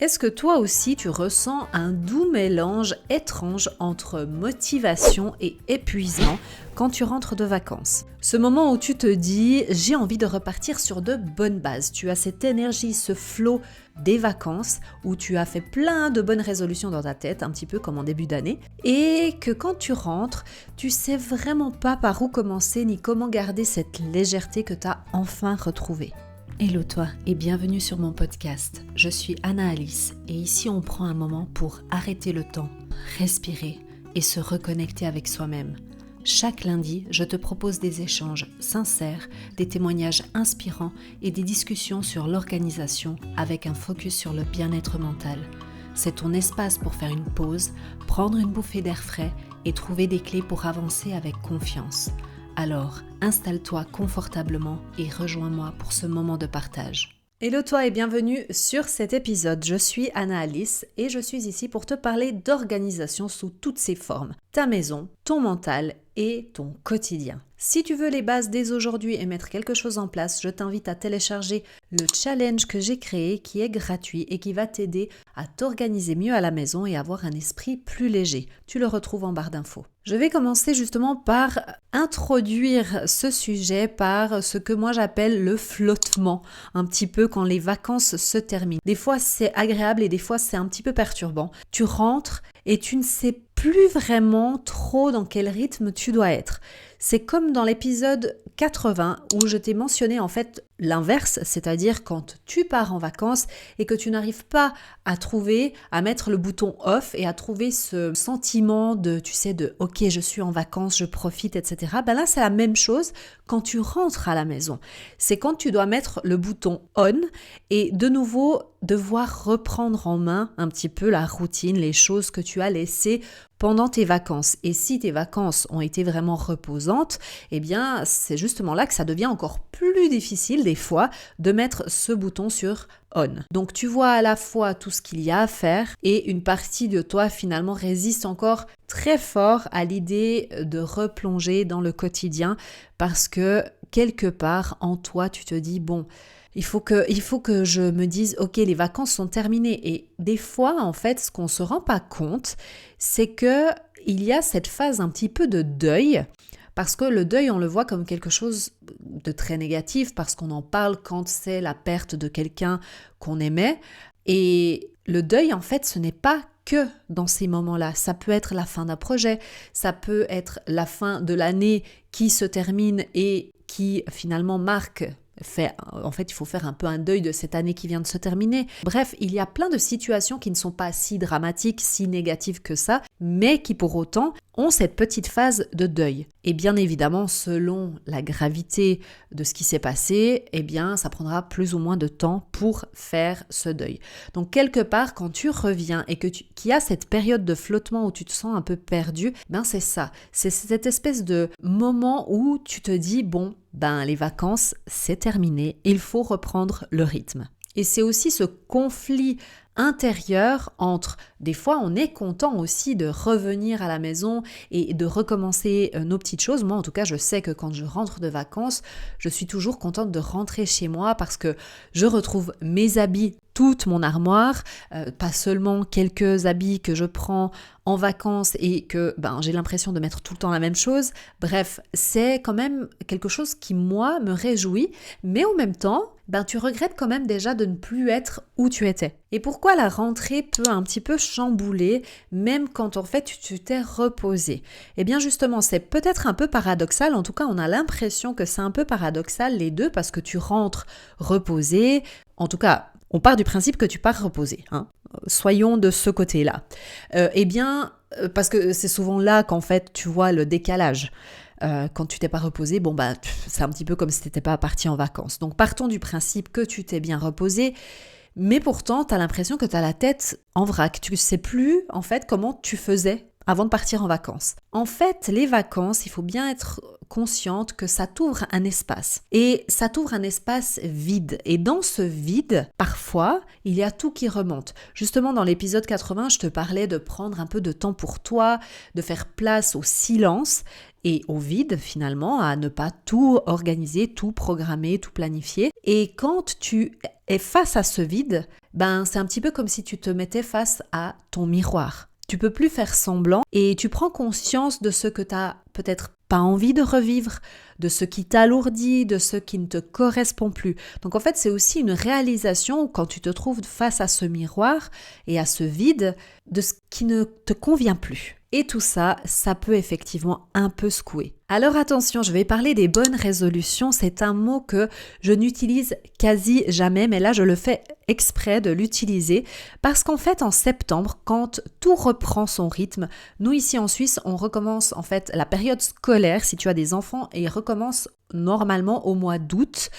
Est-ce que toi aussi tu ressens un doux mélange étrange entre motivation et épuisement quand tu rentres de vacances? Ce moment où tu te dis j'ai envie de repartir sur de bonnes bases, tu as cette énergie, ce flow des vacances où tu as fait plein de bonnes résolutions dans ta tête, un petit peu comme en début d'année, et que quand tu rentres, tu sais vraiment pas par où commencer ni comment garder cette légèreté que tu as enfin retrouvée. Hello toi et bienvenue sur mon podcast. Je suis Anna Alice et ici on prend un moment pour arrêter le temps, respirer et se reconnecter avec soi-même. Chaque lundi, je te propose des échanges sincères, des témoignages inspirants et des discussions sur l'organisation avec un focus sur le bien-être mental. C'est ton espace pour faire une pause, prendre une bouffée d'air frais et trouver des clés pour avancer avec confiance. Alors, installe-toi confortablement et rejoins-moi pour ce moment de partage. Hello toi et bienvenue sur cet épisode. Je suis Anna Alice et je suis ici pour te parler d'organisation sous toutes ses formes. Ta maison, ton mental et ton quotidien. Si tu veux les bases dès aujourd'hui et mettre quelque chose en place, je t'invite à télécharger le challenge que j'ai créé qui est gratuit et qui va t'aider à t'organiser mieux à la maison et avoir un esprit plus léger. Tu le retrouves en barre d'infos. Je vais commencer justement par introduire ce sujet par ce que moi j'appelle le flottement, un petit peu quand les vacances se terminent. Des fois c'est agréable et des fois c'est un petit peu perturbant. Tu rentres et tu ne sais plus vraiment trop dans quel rythme tu dois être. C'est comme dans l'épisode 80 où je t'ai mentionné en fait l'inverse, c'est-à-dire quand tu pars en vacances et que tu n'arrives pas à mettre le bouton off et à trouver ce sentiment de, tu sais, de ok, je suis en vacances, je profite, etc. Ben là, c'est la même chose quand tu rentres à la maison. C'est quand tu dois mettre le bouton on et de nouveau devoir reprendre en main un petit peu la routine, les choses que tu as laissées pendant tes vacances. Et si tes vacances ont été vraiment reposantes, eh bien, c'est justement là que ça devient encore plus difficile des fois de mettre ce bouton sur on. Donc tu vois à la fois tout ce qu'il y a à faire et une partie de toi finalement résiste encore très fort à l'idée de replonger dans le quotidien parce que quelque part en toi tu te dis bon, il faut que je me dise ok, les vacances sont terminées. Et des fois en fait ce qu'on se rend pas compte c'est que il y a cette phase un petit peu de deuil. Parce que le deuil, on le voit comme quelque chose de très négatif, parce qu'on en parle quand c'est la perte de quelqu'un qu'on aimait. Et le deuil, en fait, ce n'est pas que dans ces moments-là. Ça peut être la fin d'un projet, ça peut être la fin de l'année qui se termine et qui finalement en fait, il faut faire un peu un deuil de cette année qui vient de se terminer. Bref, il y a plein de situations qui ne sont pas si dramatiques, si négatives que ça, mais qui pour autant ont cette petite phase de deuil. Et bien évidemment, selon la gravité de ce qui s'est passé, eh bien, ça prendra plus ou moins de temps pour faire ce deuil. Donc, quelque part, quand tu reviens et qu'il y a cette période de flottement où tu te sens un peu perdu, ben c'est ça. C'est cette espèce de moment où tu te dis, bon, ben les vacances, c'est terminé, il faut reprendre le rythme. Et c'est aussi ce conflit intérieur entre, des fois on est content aussi de revenir à la maison et de recommencer nos petites choses. Moi en tout cas je sais que quand je rentre de vacances, je suis toujours contente de rentrer chez moi parce que je retrouve mes habits, toute mon armoire, pas seulement quelques habits que je prends en vacances et que j'ai l'impression de mettre tout le temps la même chose. Bref, c'est quand même quelque chose qui moi me réjouit, mais en même temps, tu regrettes quand même déjà de ne plus être où tu étais. Et pourquoi la rentrée peut un petit peu chambouler, même quand en fait tu t'es reposé? Eh bien justement, c'est peut-être un peu paradoxal, en tout cas on a l'impression que c'est un peu paradoxal les deux parce que tu rentres reposé, en tout cas on part du principe que tu pars reposé, hein. Soyons de ce côté-là. Parce que c'est souvent là qu'en fait tu vois le décalage. Quand tu t'es pas reposé, c'est un petit peu comme si tu n'étais pas parti en vacances. Donc partons du principe que tu t'es bien reposé, mais pourtant tu as l'impression que tu as la tête en vrac. Tu ne sais plus en fait comment tu faisais avant de partir en vacances. En fait, les vacances, il faut bien être consciente que ça t'ouvre un espace. Et ça t'ouvre un espace vide. Et dans ce vide, parfois, il y a tout qui remonte. Justement, dans l'épisode 80, je te parlais de prendre un peu de temps pour toi, de faire place au silence et au vide finalement, à ne pas tout organiser, tout programmer, tout planifier. Et quand tu es face à ce vide, c'est un petit peu comme si tu te mettais face à ton miroir. Tu peux plus faire semblant et tu prends conscience de ce que tu as peut-être pas envie de revivre, de ce qui t'alourdit, de ce qui ne te correspond plus. Donc en fait, c'est aussi une réalisation quand tu te trouves face à ce miroir et à ce vide de ce qui ne te convient plus. Et tout ça, ça peut effectivement un peu secouer. Alors attention, je vais parler des bonnes résolutions. C'est un mot que je n'utilise quasi jamais, mais là je le fais exprès de l'utiliser parce qu'en fait en septembre, quand tout reprend son rythme, nous ici en Suisse, on recommence en fait la période scolaire si tu as des enfants et recommence normalement au mois d'août.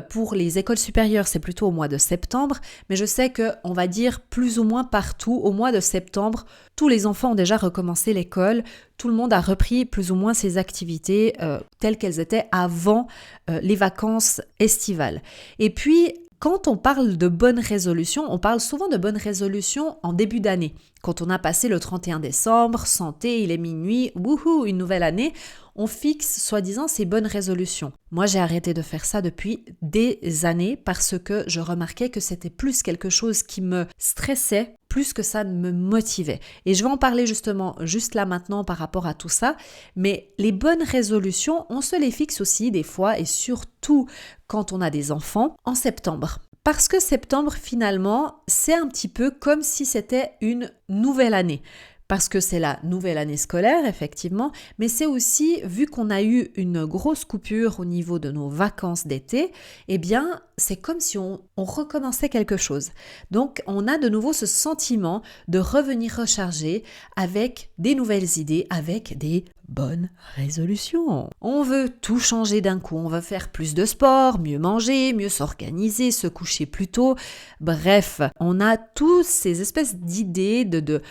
Pour les écoles supérieures, c'est plutôt au mois de septembre, mais je sais qu'on va dire plus ou moins partout, au mois de septembre, tous les enfants ont déjà recommencé l'école, tout le monde a repris plus ou moins ses activités telles qu'elles étaient avant les vacances estivales. Et puis, quand on parle de bonnes résolutions, on parle souvent de bonnes résolutions en début d'année. Quand on a passé le 31 décembre, santé, il est minuit, wouhou, une nouvelle année, on fixe soi-disant ces bonnes résolutions. Moi, j'ai arrêté de faire ça depuis des années parce que je remarquais que c'était plus quelque chose qui me stressait, plus que ça ne me motivait. Et je vais en parler justement juste là maintenant par rapport à tout ça. Mais les bonnes résolutions, on se les fixe aussi des fois et surtout quand on a des enfants en septembre. Parce que septembre, finalement, c'est un petit peu comme si c'était une nouvelle année. Parce que c'est la nouvelle année scolaire, effectivement, mais c'est aussi, vu qu'on a eu une grosse coupure au niveau de nos vacances d'été, eh bien, c'est comme si on recommençait quelque chose. Donc, on a de nouveau ce sentiment de revenir recharger avec des nouvelles idées, avec des bonnes résolutions. On veut tout changer d'un coup, on veut faire plus de sport, mieux manger, mieux s'organiser, se coucher plus tôt. Bref, on a tous ces espèces d'idées de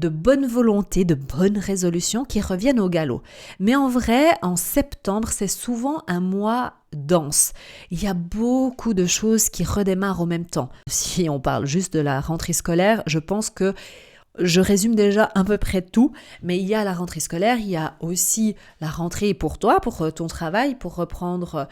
bonne volonté, de bonnes résolutions qui reviennent au galop. Mais en vrai, en septembre, c'est souvent un mois dense. Il y a beaucoup de choses qui redémarrent au même temps. Si on parle juste de la rentrée scolaire, je pense que je résume déjà à peu près tout, mais il y a la rentrée scolaire, il y a aussi la rentrée pour toi, pour ton travail, pour reprendre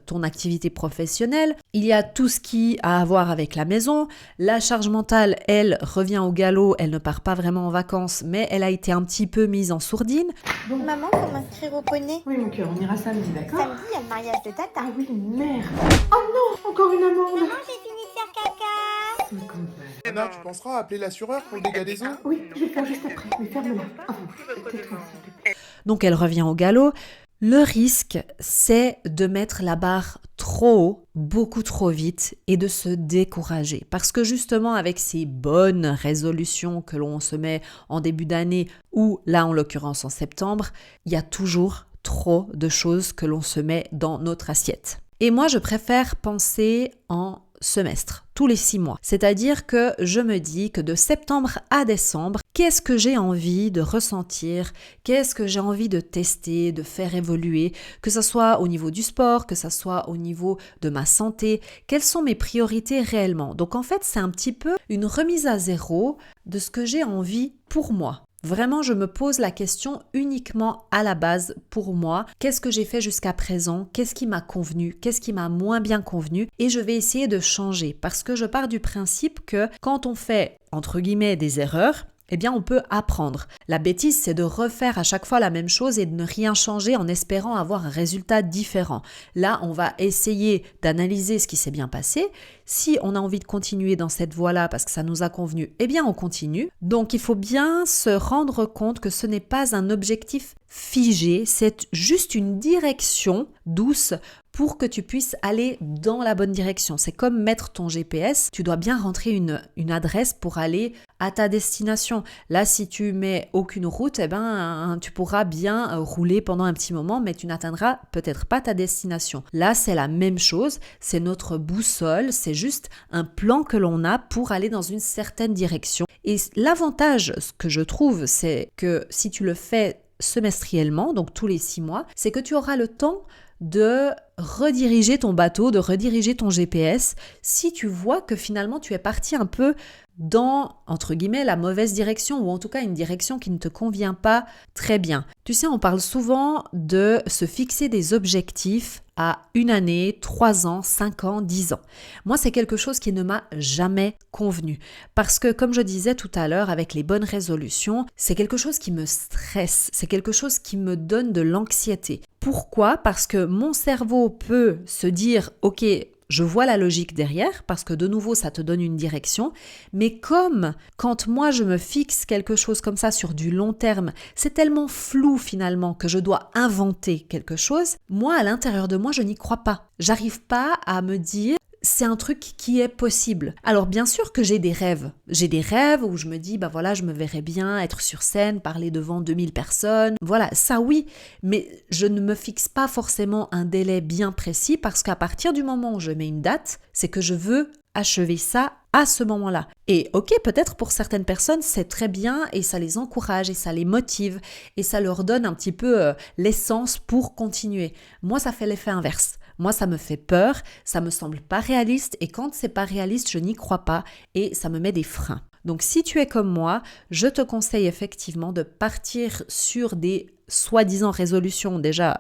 ton activité professionnelle. Il y a tout ce qui a à voir avec la maison. La charge mentale, elle, revient au galop, elle ne part pas vraiment en vacances, mais elle a été un petit peu mise en sourdine. Bon. Maman, faut m'inscrire au poney. Oui, mon cœur, on ira samedi, d'accord? Samedi, il y a le mariage de tata. Ah oui, merde. Oh non, encore une amende. Maman, j'ai fini de faire caca. Mais comment ça va? Anna, tu penseras à appeler l'assureur pour le dégât des eaux? Oui, je vais le faire juste après, mais ferme-la. Ah bon, tais-toi, s'il te plaît. Donc elle revient au galop. Le risque, c'est de mettre la barre trop haut, beaucoup trop vite et de se décourager. Parce que justement, avec ces bonnes résolutions que l'on se met en début d'année ou là en l'occurrence en septembre, il y a toujours trop de choses que l'on se met dans notre assiette. Et moi, je préfère penser en semestre, tous les 6 mois. C'est-à-dire que je me dis que de septembre à décembre, qu'est-ce que j'ai envie de ressentir, qu'est-ce que j'ai envie de tester, de faire évoluer, que ce soit au niveau du sport, que ce soit au niveau de ma santé, quelles sont mes priorités réellement. Donc en fait, c'est un petit peu une remise à zéro de ce que j'ai envie pour moi. Vraiment, je me pose la question uniquement à la base pour moi. Qu'est-ce que j'ai fait jusqu'à présent? Qu'est-ce qui m'a convenu? Qu'est-ce qui m'a moins bien convenu? Et je vais essayer de changer parce que je pars du principe que quand on fait, entre guillemets, des erreurs, eh bien on peut apprendre. La bêtise, c'est de refaire à chaque fois la même chose et de ne rien changer en espérant avoir un résultat différent. Là, on va essayer d'analyser ce qui s'est bien passé. Si on a envie de continuer dans cette voie-là parce que ça nous a convenu, eh bien on continue. Donc il faut bien se rendre compte que ce n'est pas un objectif figé, c'est juste une direction douce pour que tu puisses aller dans la bonne direction. C'est comme mettre ton GPS, tu dois bien rentrer une adresse pour aller à ta destination. Là, si tu mets aucune route, eh ben, tu pourras bien rouler pendant un petit moment, mais tu n'atteindras peut-être pas ta destination. Là, c'est la même chose, c'est notre boussole, c'est juste un plan que l'on a pour aller dans une certaine direction. Et l'avantage, ce que je trouve, c'est que si tu le fais semestriellement, donc tous les 6 mois, c'est que tu auras le temps de rediriger ton bateau, de rediriger ton GPS si tu vois que finalement tu es parti un peu dans, entre guillemets, la mauvaise direction ou en tout cas une direction qui ne te convient pas très bien. Tu sais, on parle souvent de se fixer des objectifs à 1 année, 3 ans, 5 ans, 10 ans. Moi, c'est quelque chose qui ne m'a jamais convenu parce que, comme je disais tout à l'heure, avec les bonnes résolutions, c'est quelque chose qui me stresse, c'est quelque chose qui me donne de l'anxiété. Pourquoi ? Parce que mon cerveau peut se dire « Ok, je vois la logique derrière parce que de nouveau, ça te donne une direction. Mais comme quand moi, je me fixe quelque chose comme ça sur du long terme, c'est tellement flou finalement que je dois inventer quelque chose. Moi, à l'intérieur de moi, je n'y crois pas. J'arrive pas à me dire c'est un truc qui est possible. Alors bien sûr que j'ai des rêves. J'ai des rêves où je me dis, voilà, je me verrais bien être sur scène, parler devant 2000 personnes. Voilà, ça oui, mais je ne me fixe pas forcément un délai bien précis parce qu'à partir du moment où je mets une date, c'est que je veux achever ça à ce moment-là. Et ok, peut-être pour certaines personnes, c'est très bien et ça les encourage et ça les motive et ça leur donne un petit peu l'essence pour continuer. Moi, ça fait l'effet inverse. Moi, ça me fait peur, ça me semble pas réaliste et quand c'est pas réaliste, je n'y crois pas et ça me met des freins. Donc si tu es comme moi, je te conseille effectivement de partir sur des soi-disant résolutions. Déjà,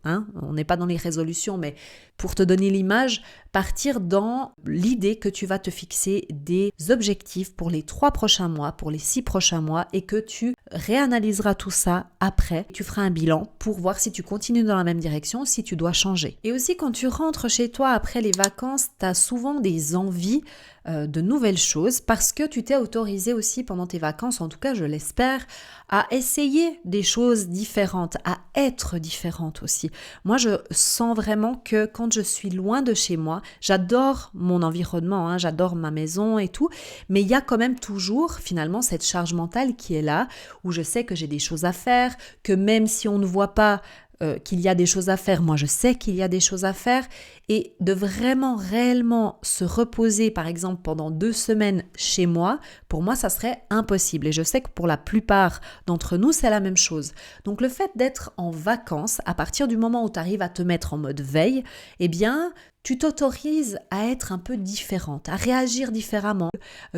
on n'est pas dans les résolutions, mais pour te donner l'image, partir dans l'idée que tu vas te fixer des objectifs pour les 3 prochains mois, pour les 6 prochains mois et que tu réanalyseras tout ça après. Tu feras un bilan pour voir si tu continues dans la même direction, si tu dois changer. Et aussi, quand tu rentres chez toi après les vacances, tu as souvent des envies de nouvelles choses parce que tu t'es autorisé aussi pendant tes vacances, en tout cas je l'espère, à essayer des choses différentes, à être différente aussi. Moi je sens vraiment que quand je suis loin de chez moi, j'adore mon environnement, j'adore ma maison et tout, mais il y a quand même toujours finalement cette charge mentale qui est là, où je sais que j'ai des choses à faire, que même si on ne voit pas qu'il y a des choses à faire, moi je sais qu'il y a des choses à faire et de vraiment réellement se reposer par exemple pendant 2 semaines chez moi, pour moi ça serait impossible et je sais que pour la plupart d'entre nous c'est la même chose. Donc le fait d'être en vacances, à partir du moment où tu arrives à te mettre en mode veille, eh bien tu t'autorises à être un peu différente, à réagir différemment.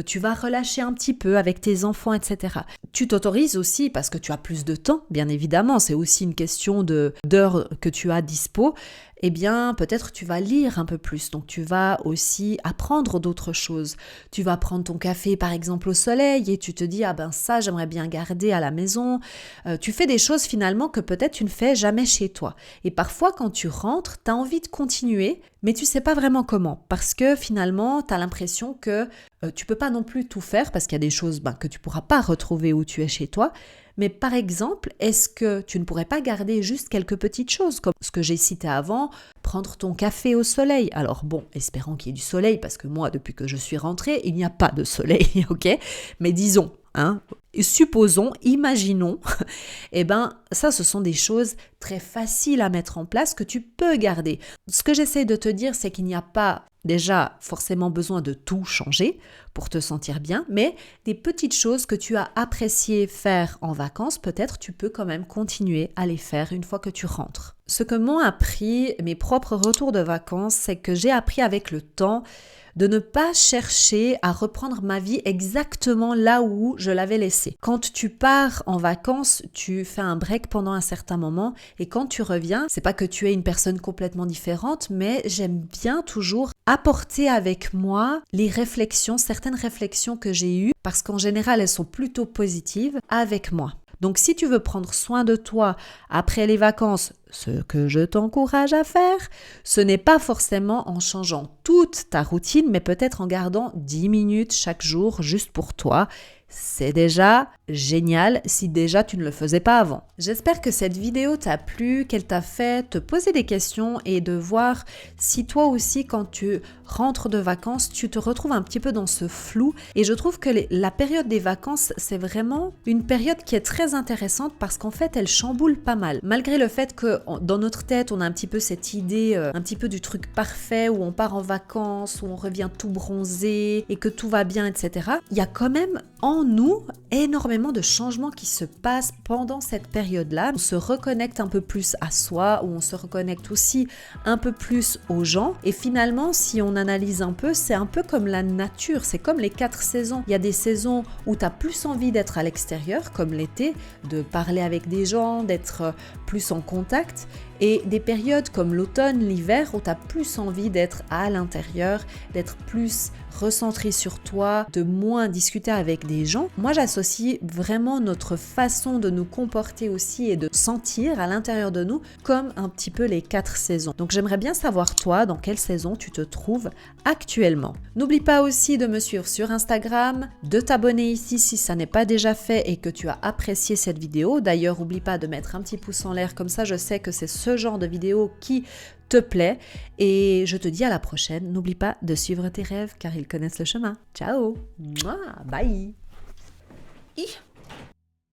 Tu vas relâcher un petit peu avec tes enfants, etc. Tu t'autorises aussi, parce que tu as plus de temps, bien évidemment, c'est aussi une question d'heures que tu as dispo, eh bien peut-être tu vas lire un peu plus, donc tu vas aussi apprendre d'autres choses. Tu vas prendre ton café par exemple au soleil et tu te dis ça j'aimerais bien garder à la maison. Tu fais des choses finalement que peut-être tu ne fais jamais chez toi. Et parfois quand tu rentres, tu as envie de continuer, mais tu sais pas vraiment comment, parce que finalement tu as l'impression que tu peux pas non plus tout faire, parce qu'il y a des choses que tu pourras pas retrouver où tu es chez toi. Mais par exemple, est-ce que tu ne pourrais pas garder juste quelques petites choses, comme ce que j'ai cité avant, prendre ton café au soleil? Alors bon, espérons qu'il y ait du soleil, parce que moi, depuis que je suis rentrée, il n'y a pas de soleil, ok? Mais disons, supposons, imaginons, ça, ce sont des choses très faciles à mettre en place que tu peux garder. Ce que j'essaie de te dire, c'est qu'il n'y a pas déjà forcément besoin de tout changer pour te sentir bien, mais des petites choses que tu as apprécié faire en vacances, peut-être tu peux quand même continuer à les faire une fois que tu rentres. Ce que m'ont appris mes propres retours de vacances, c'est que j'ai appris avec le temps de ne pas chercher à reprendre ma vie exactement là où je l'avais laissée. Quand tu pars en vacances, tu fais un break pendant un certain moment et quand tu reviens, c'est pas que tu es une personne complètement différente, mais j'aime bien toujours apporter avec moi les réflexions, certaines réflexions que j'ai eues, parce qu'en général, elles sont plutôt positives avec moi. Donc si tu veux prendre soin de toi après les vacances, ce que je t'encourage à faire, ce n'est pas forcément en changeant toute ta routine, mais peut-être en gardant 10 minutes chaque jour juste pour toi. C'est déjà génial si déjà tu ne le faisais pas avant. J'espère que cette vidéo t'a plu, qu'elle t'a fait te poser des questions et de voir si toi aussi quand tu rentres de vacances, tu te retrouves un petit peu dans ce flou. Et je trouve que la période des vacances, c'est vraiment une période qui est très intéressante parce qu'en fait, elle chamboule pas mal. Malgré le fait que dans notre tête, on a un petit peu cette idée, un petit peu du truc parfait où on part en vacances, où on revient tout bronzé et que tout va bien, etc. Il y a quand même en nous énormément de changements qui se passent pendant cette période-là. On se reconnecte un peu plus à soi, ou on se reconnecte aussi un peu plus aux gens. Et finalement, si on analyse un peu, c'est un peu comme la nature, c'est comme les 4 saisons. Il y a des saisons où tu as plus envie d'être à l'extérieur, comme l'été, de parler avec des gens, d'être plus en contact. Et des périodes comme l'automne, l'hiver, où tu as plus envie d'être à l'intérieur, d'être plus recentré sur toi, de moins discuter avec des gens. Moi, j'associe vraiment notre façon de nous comporter aussi et de sentir à l'intérieur de nous comme un petit peu les 4 saisons. Donc, j'aimerais bien savoir toi, dans quelle saison tu te trouves actuellement. N'oublie pas aussi de me suivre sur Instagram, de t'abonner ici si ça n'est pas déjà fait et que tu as apprécié cette vidéo. D'ailleurs, n'oublie pas de mettre un petit pouce en l'air, comme ça je sais que c'est ce genre de vidéo qui te plaît. Et je te dis à la prochaine. N'oublie pas de suivre tes rêves car ils connaissent le chemin. Ciao. Mouah, bye.